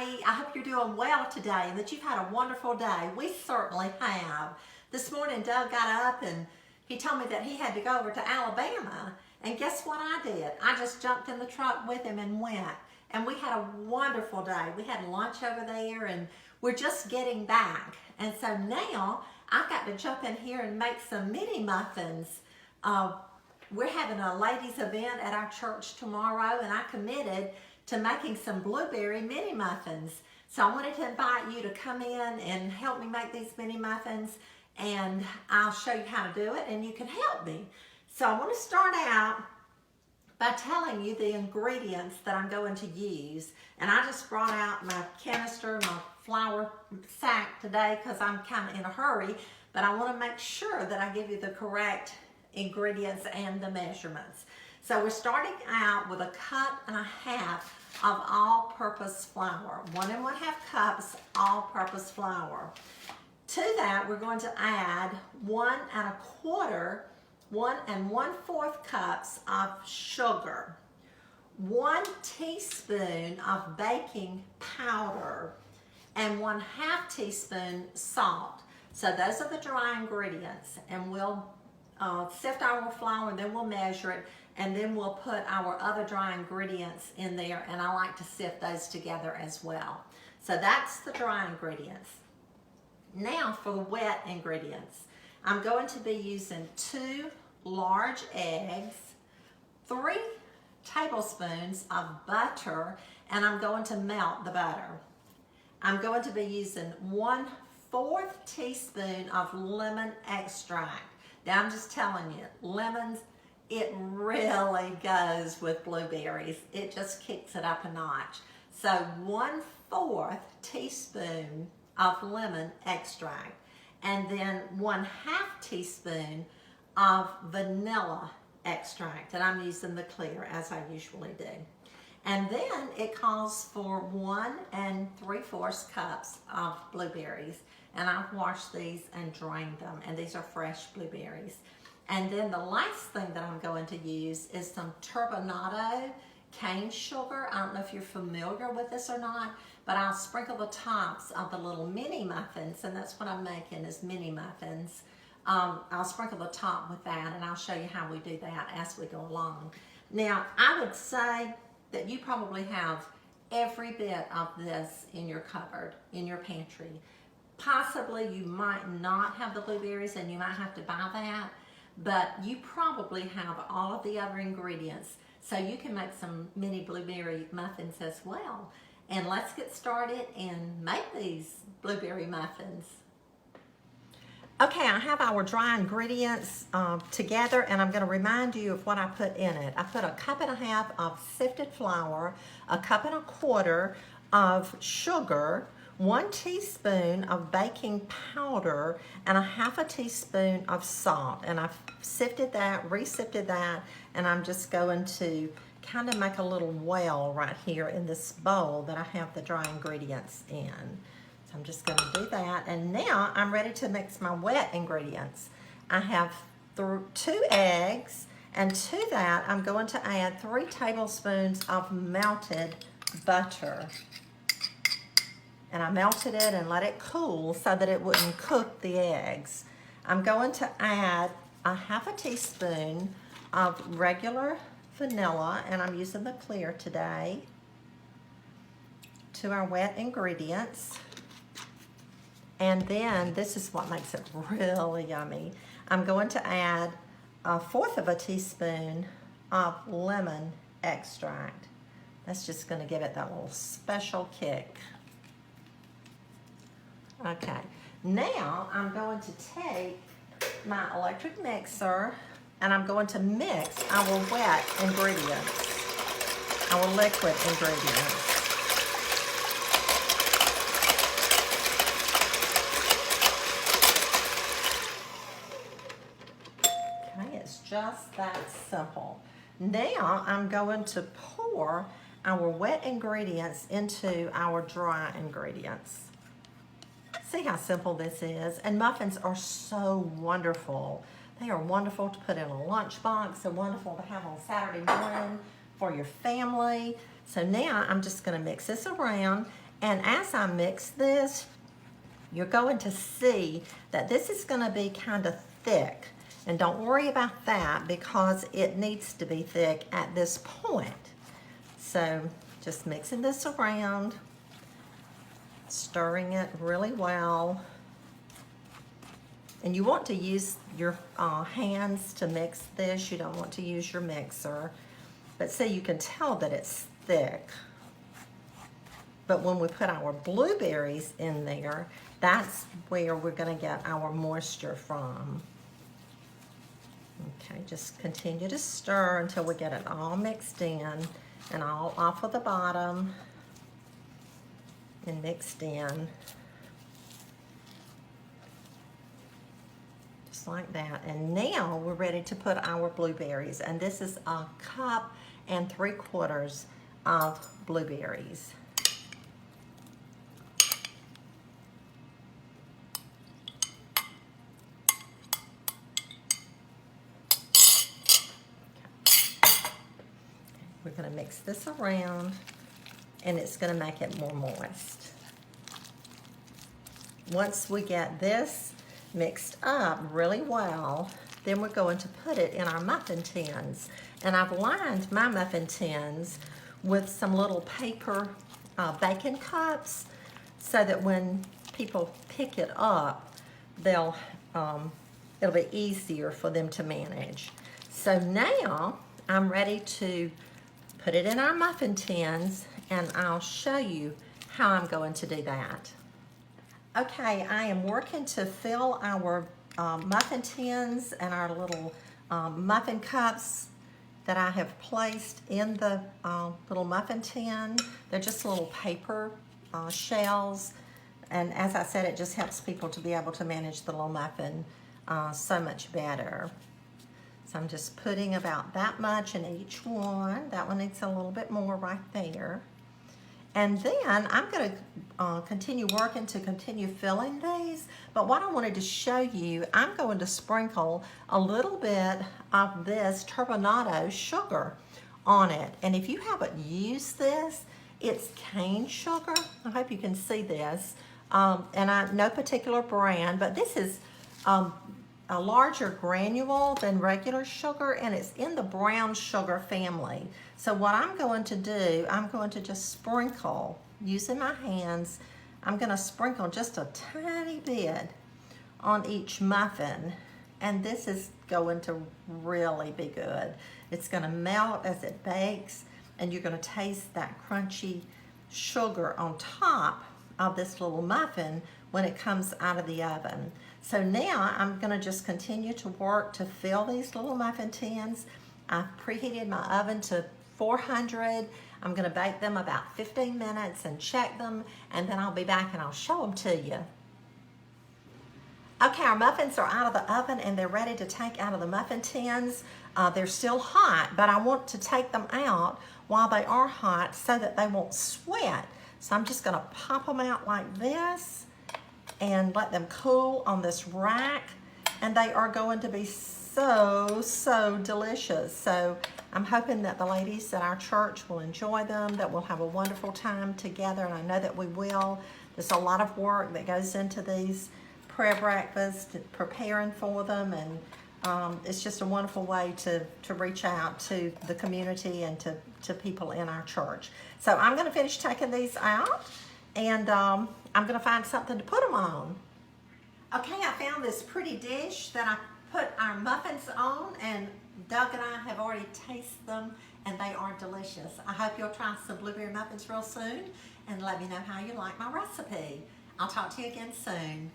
everybody. I hope you're doing well today and that you've had a wonderful day. We certainly have. This morning, Doug got up and he told me that he had to go over to Alabama. And guess what I did? I just jumped in the truck with him and went. And we had a wonderful day. We had lunch over there and we're just getting back. And so now I've got to jump in here and make some mini muffins. We're having a ladies event at our church tomorrow, and I committed to making some blueberry mini muffins. So I wanted to invite you to come in and help me make these mini muffins, and I'll show you how to do it and you can help me. So I want to start out by telling you the ingredients that I'm going to use. And I just brought out my canister, my flour sack today because I'm kind of in a hurry, but I want to make sure that I give you the correct ingredients and the measurements. So we're starting out with 1.5 cups of all-purpose flour, 1 1/2 cups all-purpose flour. To that, we're going to add 1 1/4 cups of sugar, 1 teaspoon of baking powder, and 1/2 teaspoon salt. So those are the dry ingredients, and we'll sift our flour, and then we'll measure it, and then we'll put our other dry ingredients in there, and I like to sift those together as well. So that's the dry ingredients. Now for the wet ingredients. I'm going to be using 2 large eggs, 3 tablespoons of butter, and I'm going to melt the butter. I'm going to be using 1/4 teaspoon of lemon extract. Now I'm just telling you, lemons, it really goes with blueberries. It just kicks it up a notch. So 1/4 teaspoon of lemon extract, and then 1/2 teaspoon of vanilla extract, and I'm using the clear as I usually do. And then it calls for 1 3/4 cups of blueberries, and I've washed these and drained them, and these are fresh blueberries. And then the last thing that I'm going to use is some turbinado cane sugar. I don't know if you're familiar with this or not, but I'll sprinkle the tops of the little mini muffins, and that's what I'm making is mini muffins. I'll sprinkle the top with that, and I'll show you how we do that as we go along. Now, I would say that you probably have every bit of this in your cupboard, in your pantry. Possibly you might not have the blueberries and you might have to buy that, but you probably have all of the other ingredients, so you can make some mini blueberry muffins as well. And let's get started and make these blueberry muffins. Okay, I have our dry ingredients together, and I'm going to remind you of what I put in it. I put 1.5 cups of sifted flour, 1.25 cups of sugar, 1 teaspoon of baking powder, and 1/2 teaspoon of salt. And I've sifted that, re-sifted that, and I'm just going to kind of make a little well right here in this bowl that I have the dry ingredients in. So I'm just going to do that, and now I'm ready to mix my wet ingredients. I have 2 eggs, and to that I'm going to add 3 tablespoons of melted butter. And I melted it and let it cool so that it wouldn't cook the eggs. I'm going to add 1/2 teaspoon of regular vanilla, and I'm using the clear today, to our wet ingredients. And then this is what makes it really yummy. I'm going to add 1/4 teaspoon of lemon extract. That's just going to give it that little special kick. Okay, now I'm going to take my electric mixer and I'm going to mix our wet ingredients, our liquid ingredients. Okay, it's just that simple. Now I'm going to pour our wet ingredients into our dry ingredients. See how simple this is? And muffins are so wonderful. They are wonderful to put in a lunchbox. They're wonderful to have on Saturday morning for your family. So now I'm just going to mix this around, And as I mix this, you're going to see that this is going to be kind of thick. And don't worry about that because it needs to be thick at this point. So just mixing this around, stirring it really well. And you want to use your hands to mix this. You don't want to use your mixer. But see, you can tell that it's thick. But when we put our blueberries in there, that's where we're going to get our moisture from. Okay, just continue to stir until we get it all mixed in and all off of the bottom and mixed in. Just like that. And now we're ready to put our blueberries. And this is 1 3/4 cups of blueberries. We're going to mix this around, and it's going to make it more moist. Once we get this mixed up really well, then we're going to put it in our muffin tins. And I've lined my muffin tins with some little paper baking cups so that when people pick it up, it'll be easier for them to manage. So now I'm ready to put it in our muffin tins, and I'll show you how I'm going to do that. Okay, I am working to fill our muffin tins and our little muffin cups that I have placed in the little muffin tin. They're just little paper shells, and as I said, it just helps people to be able to manage the little muffin so much better. So I'm just putting about that much in each one. That one needs a little bit more right there. And then I'm going to continue working to continue filling these. But what I wanted to show you, I'm going to sprinkle a little bit of this turbinado sugar on it. And if you haven't used this, it's cane sugar. I hope you can see this. And no particular brand, but this is a larger granule than regular sugar, and it's in the brown sugar family. So what I'm going to do, I'm going to just sprinkle, using my hands, I'm going to sprinkle just a tiny bit on each muffin, and this is going to really be good. It's going to melt as it bakes, and you're going to taste that crunchy sugar on top of this little muffin when it comes out of the oven. So now I'm going to just continue to work to fill these little muffin tins. I've preheated my oven to 400. I'm going to bake them about 15 minutes and check them, and then I'll be back and I'll show them to you. Okay, our muffins are out of the oven and they're ready to take out of the muffin tins. They're still hot, but I want to take them out while they are hot so that they won't sweat. So I'm just going to pop them out like this and let them cool on this rack, and they are going to be so delicious. So I'm hoping that the ladies at our church will enjoy them, that we'll have a wonderful time together, and I know that we will. There's a lot of work that goes into these prayer breakfasts, preparing for them, and it's just a wonderful way to reach out to the community and to people in our church. So I'm going to finish taking these out, and I'm going to find something to put them on. Okay, I found this pretty dish that I put our muffins on, and Doug and I have already tasted them, and they are delicious. I hope you'll try some blueberry muffins real soon, and let me know how you like my recipe. I'll talk to you again soon.